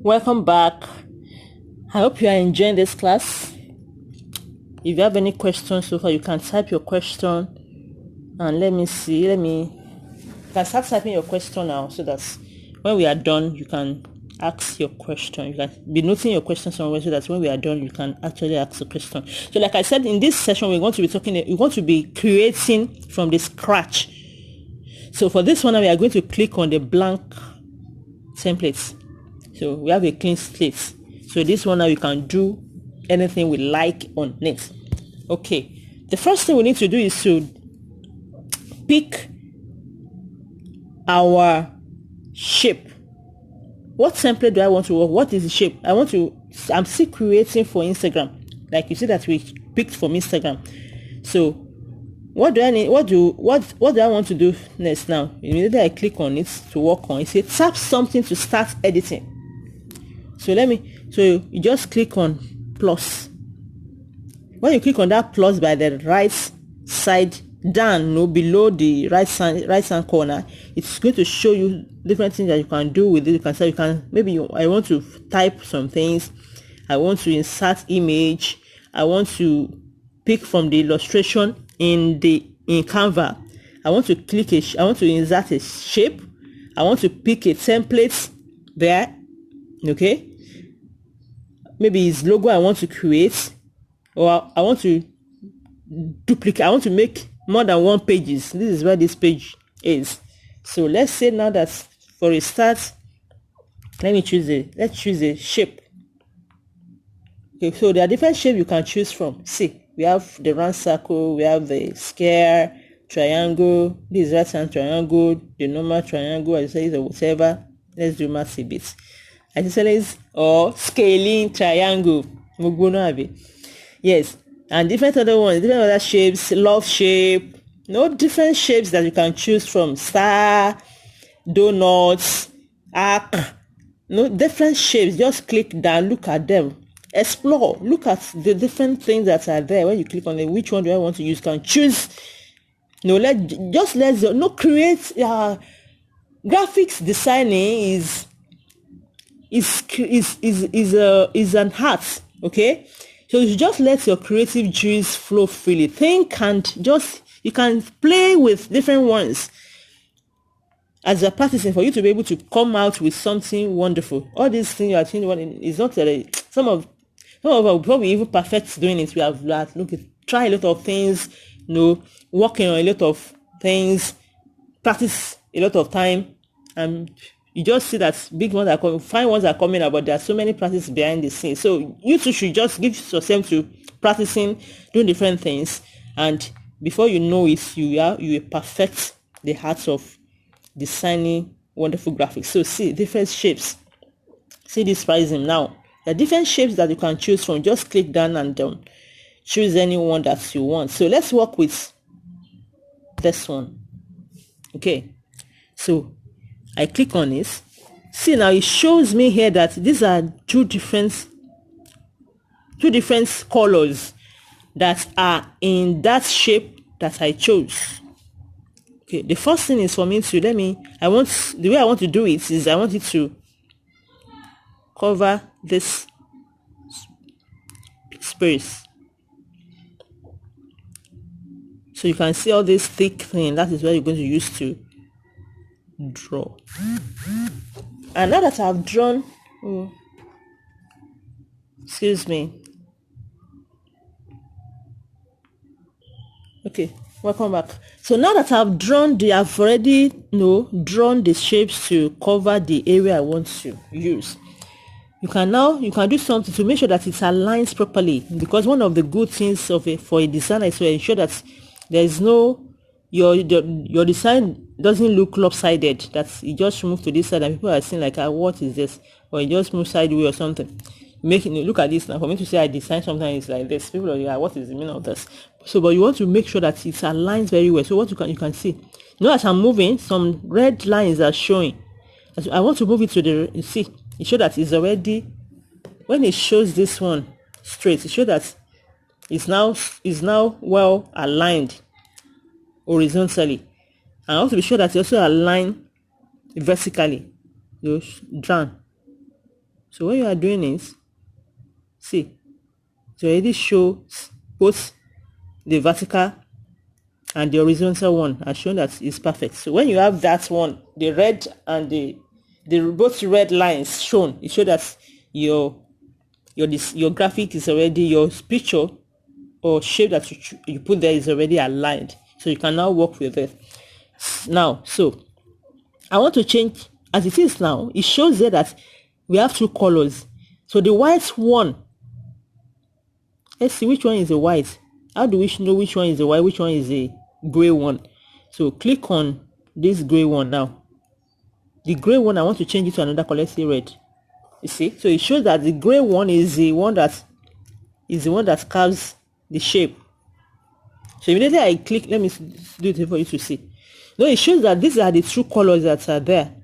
Welcome back. I hope you are enjoying this class. If you have any questions so far, you can type your question and let me see. You can start typing your question now so that when we are done, you can ask your question. You can be noting your question somewhere so that when we are done, you can actually ask the question. So like I said, in this session, we're going to be creating from the scratch. So for this one, we are going to click on the blank templates. So we have a clean slate. So this one now you can do anything we like on it. Okay. The first thing we need to do is to pick our shape. What template do I want to work? What is the shape? I'm still creating for Instagram. Like you see that we picked from Instagram. So what do I need? What do I want to do next now? Immediately I click on it to work on it. Say tap something to start editing. So you just click on plus. When you click on that plus by the right side down, below the right hand corner, it's going to show you different things that you can do with it. I want to type some things. I want to insert image. I want to pick from the illustration in Canva. I want to insert a shape. I want to pick a template there. Okay, maybe it's logo I want to create, or I want to duplicate. I want to make more than one pages. This is where this page is. So let's say now that for a start, let's choose a shape. Okay, so there are different shapes you can choose from. See, we have the round circle, we have the square, triangle, this right hand triangle, the normal triangle, as I say, or whatever. Let's do massive bits. Isosceles or scaling triangle. Yes, and different other shapes, love shape, different shapes that you can choose from. Star, donuts, arc, different shapes. Just click down, look at them, explore, look at the different things that are there. When you click on them, which one do I want to use? You can choose. Create. Graphics designing is an art. Okay, so you just let your creative juice flow freely. Think and you can play with different ones as you're practicing for you to be able to come out with something wonderful. All these things you are thinking is not some of us probably even perfect doing it. We have try a lot of things, working on a lot of things, practice a lot of time, and you just see that big ones are coming, fine ones are coming out, but there are so many practices behind the scenes. So you too should just give yourself to practicing, doing different things, and before you know it, you will perfect the art of designing wonderful graphics. So see different shapes. See this prism now. There are different shapes that you can choose from. Just click down and down. Choose any one that you want. So let's work with this one. Okay. So I click on this. See now it shows me here that these are two different colors that are in that shape that I chose. Okay, the first thing is for me to the way I want to do it is I want it to cover this space. So you can see all this thick thing. That is what you're going to use to draw. And now that I've drawn, excuse me. Okay, welcome back. So now that I've I've already drawn the shapes to cover the area I want to use. You can do something to make sure that it aligns properly, because one of the good things for a designer is to ensure that there is your design doesn't look lopsided, that it just move to this side and people are saying like, what is this, or it just move sideways or something. Look at this now. For me to say I design something is like this, people are like, what is the meaning of this? So but you want to make sure that it aligns very well. So what you can see, as I'm moving, some red lines are showing. As I want to move it to the, see, it shows that it's already, when it shows this one straight, it shows that it's now well aligned horizontally. And I want to be sure that you also align vertically. Drawn. So when you are doing it, see, it already shows both the vertical and the horizontal one are shown that it's perfect. So when you have that one, the red and the both red lines shown, it shows that your graphic is already, your picture or shape that you put there is already aligned. So you can now work with it. Now, so I want to change as it is now. It shows there that we have two colors. So the white one, let's see which one is the white. How do we know which one is the white, which one is the gray one? So click on this gray one now. The gray one, I want to change it to another color, let's say red. You see, so it shows that the gray one is the one that carves the shape. So immediately I click, let me do it for you to see. No, it shows that these are the true colors that are there.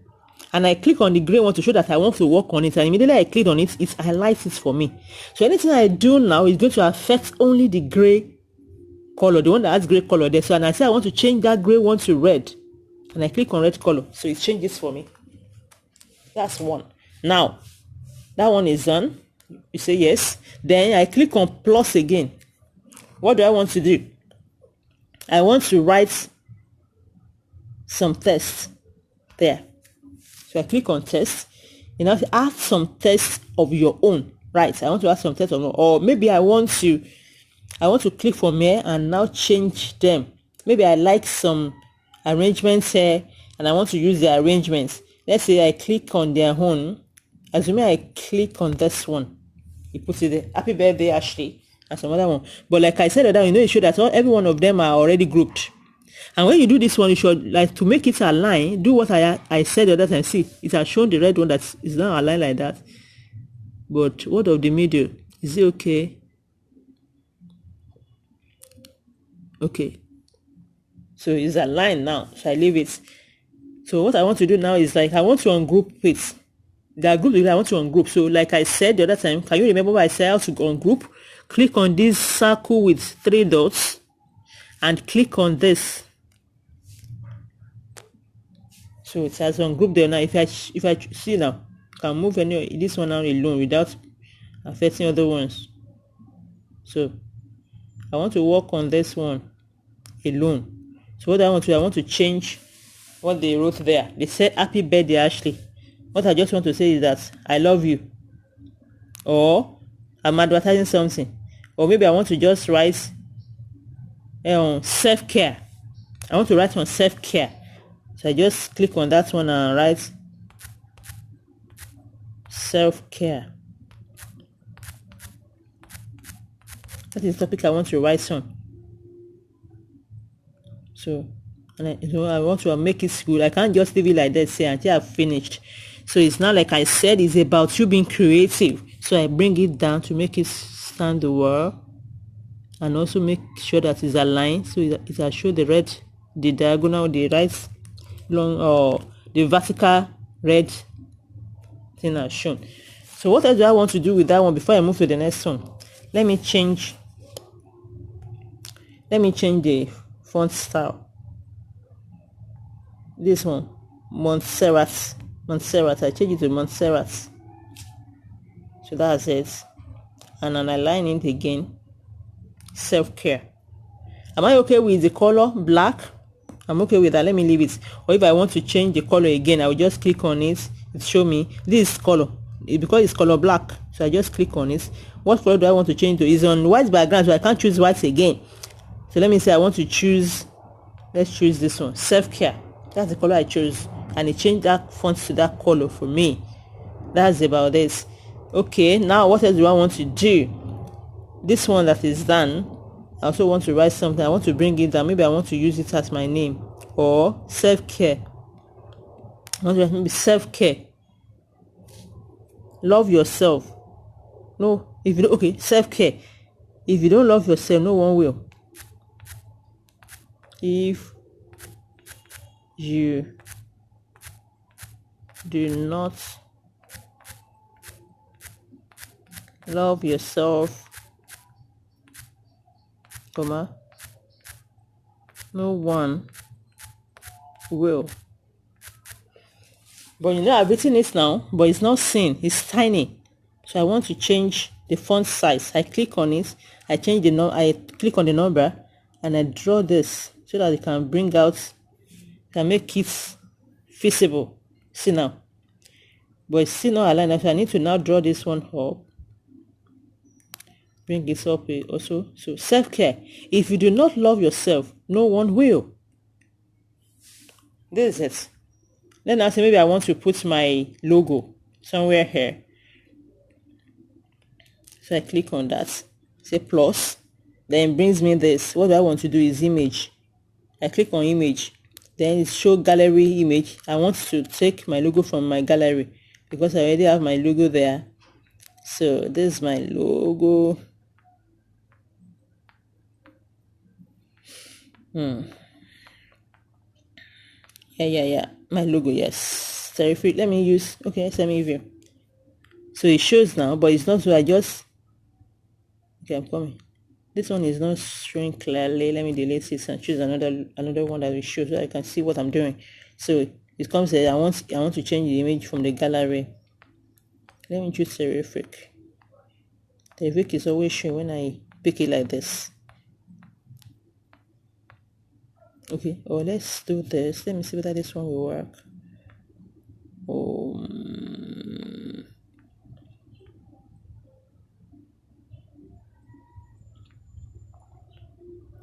And I click on the gray one to show that I want to work on it. And immediately I click on it, it highlights it for me. So anything I do now is going to affect only the gray color, the one that has gray color there. So and I say I want to change that gray one to red. And I click on red color. So it changes for me. That's one. Now, that one is done. You say yes. Then I click on plus again. What do I want to do? I want to write some text there. So I click on text. You know, add some text of your own. Right. I want to add some text of my own. Or maybe I want to click from here and now change them. Maybe I like some arrangements here and I want to use the arrangements. Let's say I click on their own. Assuming I click on this one, you put it there, happy birthday Ashley, and some other one. But like I said, you show that every one of them are already grouped. And when you do this one, you should, like, to make it align, do what I said the other time. See, it has shown the red one that is not aligned like that. But what of the middle? Is it okay? Okay. So it's aligned now. So I leave it. So what I want to do now is, like, I want to ungroup it. There are groups that I want to ungroup. So like I said the other time, can you remember what I said how to ungroup? Click on this circle with 3 dots and click on this. So it has ungrouped there now. If I see now, I can move this one out alone without affecting other ones. So I want to work on this one alone. So what I want to change what they wrote there. They said happy birthday Ashley. What I just want to say is that I love you, or I'm advertising something, or maybe I want to just write self-care. I want to write on self-care. So I just click on that one and write self-care. That is the topic I want to write on. So I want to make it good. I can't just leave it like that, say until I've finished. So it's not, like I said, it's about you being creative. So I bring it down to make it stand the wall, and also make sure that it's aligned. So it will show the red, the diagonal, the right long, or the vertical red thing as shown. So what else do I want to do with that one before I move to the next one? Let me change the font style. This one, Montserrat. I change it to Montserrat. So that's it. And then I line it again. Self-care. Am I okay with the color black? I'm okay with that. Let me leave it. Or if I want to change the color again, I will just click on it. It show me this color. Because it's color black, so I just click on it. What color do I want to change to? It's on white background, so I can't choose white again. So let me say I want to choose, let's choose this one, self-care. That's the color I chose, and it changed that font to that color for me. That's about this. Okay, now what else do I want to do? This one that is done, I also want to write something. I want to bring it down. Maybe I want to use it as my name, or self-care. I want to write maybe self-care. Love yourself. No, if you don't, okay, self-care. If you don't love yourself, no one will. If you do not love yourself, comma, no one will. But you know, I've written it now, but it's not seen. It's tiny. So I want to change the font size. I click on it, I click on the number, and I draw this so that it can bring out, can make it visible. See now, but it's still not aligned. So I need to now draw this one up, bring this up also. So self-care. If you do not love yourself, no one will. This is it. Then I say maybe I want to put my logo somewhere here. So I click on that, say plus, then it brings me this. What I want to do is image. I click on image, then it show gallery image. I want to take my logo from my gallery because I already have my logo there. So this is my logo. Yeah, my logo. Yes, terrific. Let me use, okay, let me view. So it shows now, but it's not. So I just, okay, I'm coming. This one is not showing clearly. Let me delete it and choose another one that will show so I can see what I'm doing. So it comes here. I want to change the image from the gallery. Let me choose terrific. Terrific is always showing when I pick it like this. Okay, let's do this. Let me see whether this one will work.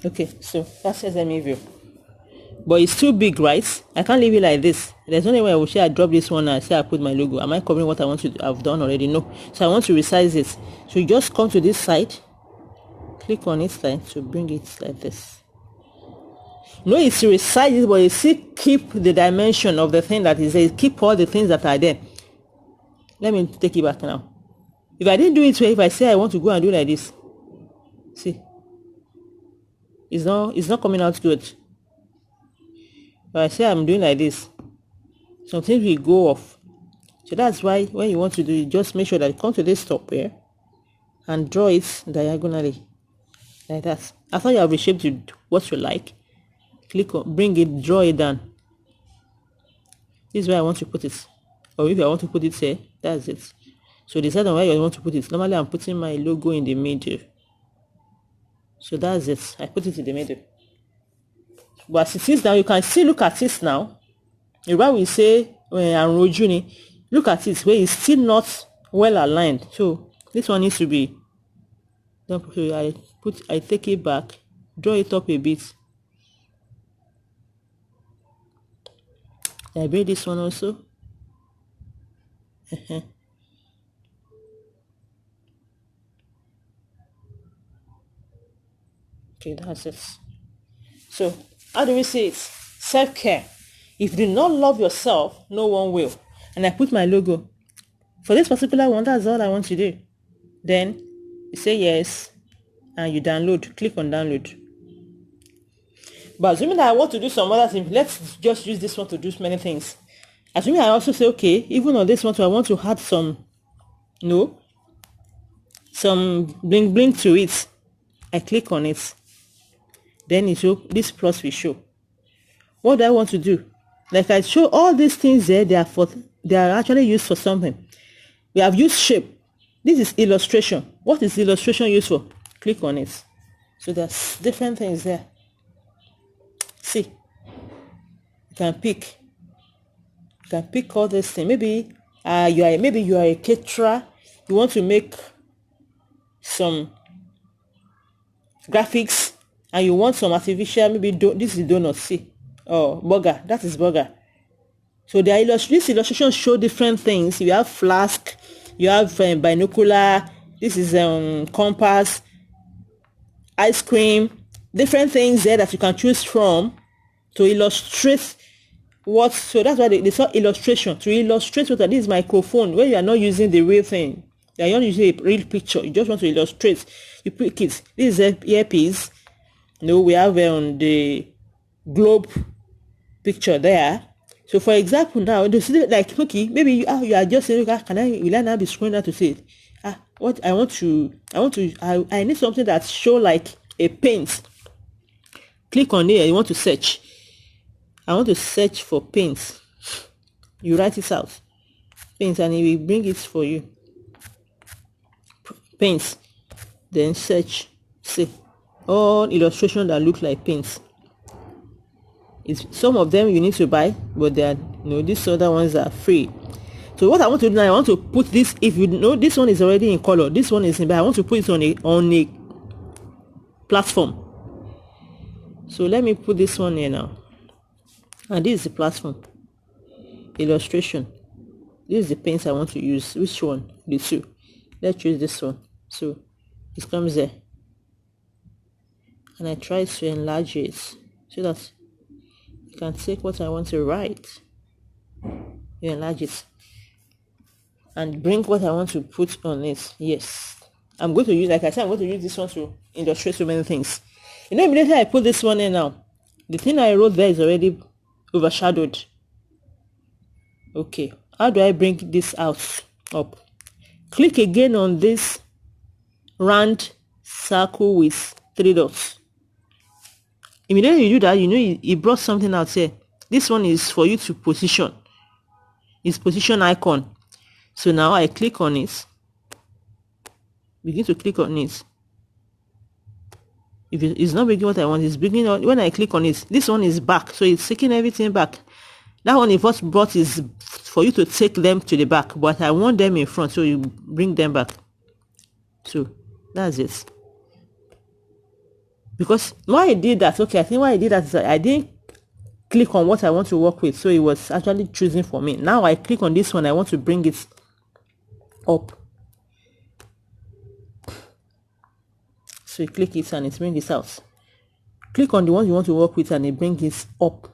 Okay, so that's SME view. But it's too big, right? I can't leave it like this. There's only way I will say I drop this one and say I put my logo. Am I covering what I want to do? I've done already? No. So I want to resize it. So you just come to this side, click on it side to bring it like this. No, it's to resize it, but you still keep the dimension of the thing that is there. Keep all the things that are there. Let me take it back now. If I didn't do it, if I say I want to go and do like this, see, it's not coming out good. But I say I'm doing like this, some things will go off. So that's why when you want to do it, just make sure that you come to this top here and draw it diagonally like that. After you have reshaped it what you like, click on, bring it, draw it down. This is where I want to put it. Or if I want to put it here, that's it. So decide on where you want to put it. Normally I'm putting my logo in the middle. So that's it. I put it in the middle. But as it is now, you can still look at it now. Why we say look at it where it's still not well aligned. So this one needs to be. I take it back, draw it up a bit. I bring this one also. Okay, that's it. So how do we see it? Self-care. If you do not love yourself, no one will. And I put my logo. For this particular one, that's all I want to do. Then you say yes and you download. Click on download. But assuming that I want to do some other things, let's just use this one to do many things. Assuming I also say, okay, even on this one, I want to add some bling bling to it. I click on it. Then it show, this plus will show. What do I want to do? Like I show all these things there, they are actually used for something. We have used shape. This is illustration. What is illustration used for? Click on it. So there's different things there. See, you can pick all this thing. Maybe you are a caterer. You want to make some graphics and you want some artificial, maybe this is donut, see, burger, that is burger. So this illustration show different things. You have flask, you have binocular, this is compass, ice cream, different things there that you can choose from to illustrate what. So that's why they saw illustration, to illustrate what. This is microphone where you are not using the real thing. You are not using a real picture. You just want to illustrate. You pick it. This is earpiece. We have on the globe picture there. So for example, now like okay, maybe you are just saying, will I now be scrolling down to say what I need something that show like a paint. Click on there. You want to search. I want to search for paint. You write it out, paint, and it will bring it for you. paints, then search. See, all illustrations that look like paints. Some of them you need to buy, but they are, these other ones are free. So what I want to do now, I want to put this, if you know this one is already in color, this one is in, but I want to put it on a platform. So let me put this one here now, and this is the platform. Illustration, this is the paints I want to use. Which one? The two. Let's choose this one. So it comes there, and I try to enlarge it so that you can take what I want to write. You enlarge it and bring what I want to put on it. Yes, I'm going to use, like I said, I'm going to use this one to illustrate so many things. Immediately I put this one in now, the thing I wrote there is already overshadowed. Okay, how do I bring this out up? Click again on this round circle with 3 dots. Immediately you do that, it brought something out here. This one is for you to position. It's position icon. So now I click on it. Begin to click on it. If it's not bringing what I want, it's bringing on. When I click on it, this one is back, so it's taking everything back. That one it first brought is for you to take them to the back, but I want them in front, so you bring them back. So that's it. Because why I did that, okay, I think why I did that is that I didn't click on what I want to work with, so it was actually choosing for me. Now I click on this one, I want to bring it up. So you click it and it brings this out. Click on the one you want to work with and it brings it up.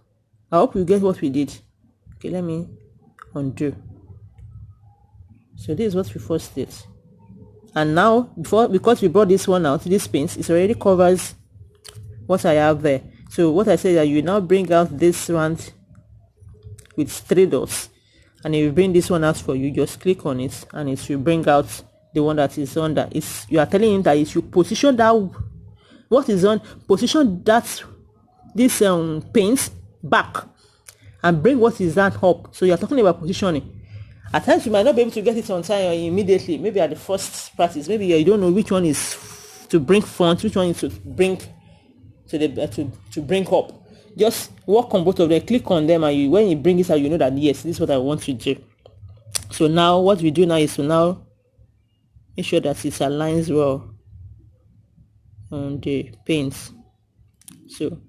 I hope you get what we did. Okay, let me undo. So this is what we first did. And now, because we brought this one out, this paint, it already covers what I have there. So what I say is that you now bring out this one with 3 dots. And if you bring this one out for you, just click on it and it will bring out the one that is on that. You are telling him that it should position that what is on, position that this paint back and bring what is that up. So you are talking about positioning. At times you might not be able to get it on time or immediately. Maybe at the first practice, maybe you don't know which one is to bring front, which one is to bring to the to bring up. Just work on both of them, click on them, and when you bring it out, you know that yes, this is what I want to do. So now what we do now is to now make sure that it aligns well on the paints. So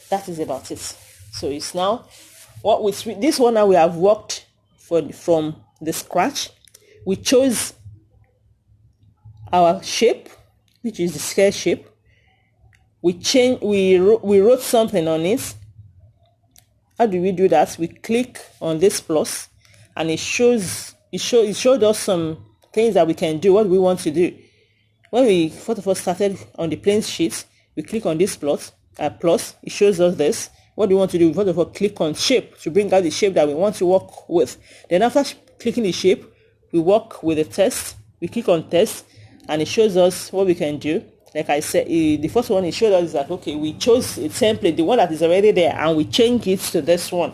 that is about it. So it's now what with this one now we have worked from the scratch. We chose our shape, which is the square shape. We wrote something on it. How do we do that? We click on this plus and it showed us some things that we can do, what we want to do. When we first of all started on the plain sheet, we click on this plus, it shows us this. What do we want to do? First of all, click on shape to bring out the shape that we want to work with. Then after clicking the shape, we work with the text. We click on text and it shows us what we can do. Like I said, the first one it showed us that, okay, we chose a template, the one that is already there, and we change it to this one.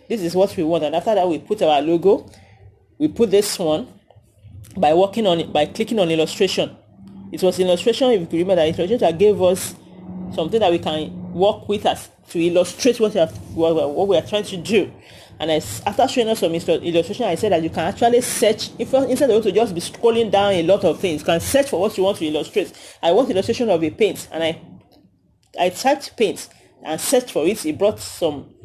This is what we want. And after that, we put our logo. We put this one by working on it, by clicking on illustration. It was illustration, if you could remember, that illustration that gave us something that we can work with us to illustrate what we are trying to do. And after showing us some illustration, I said that you can actually search, instead of to just be scrolling down a lot of things, you can search for what you want to illustrate. I want illustration of a paint, and I typed paint and searched for it. It brought some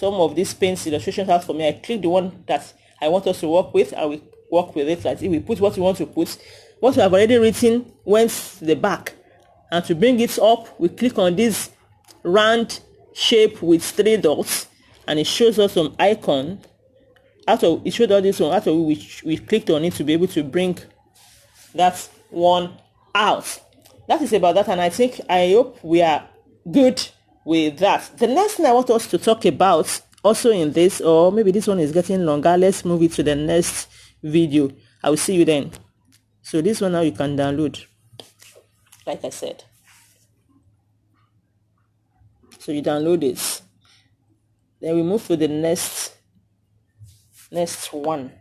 of these paints illustrations out for me. I clicked the one that I want us to work with, and we work with it. Like if we put what we want to put, what we have already written went to the back, and to bring it up, we click on this round shape with 3 dots. And it shows us some icon. After it showed us this one, after we clicked on it to be able to bring that one out. That is about that, and I hope we are good with that. The next thing I want us to talk about also in this, or maybe this one is getting longer, let's move it to the next video. I will see you then. So this one now you can download, like I said. So you download it. Then we move to the next one.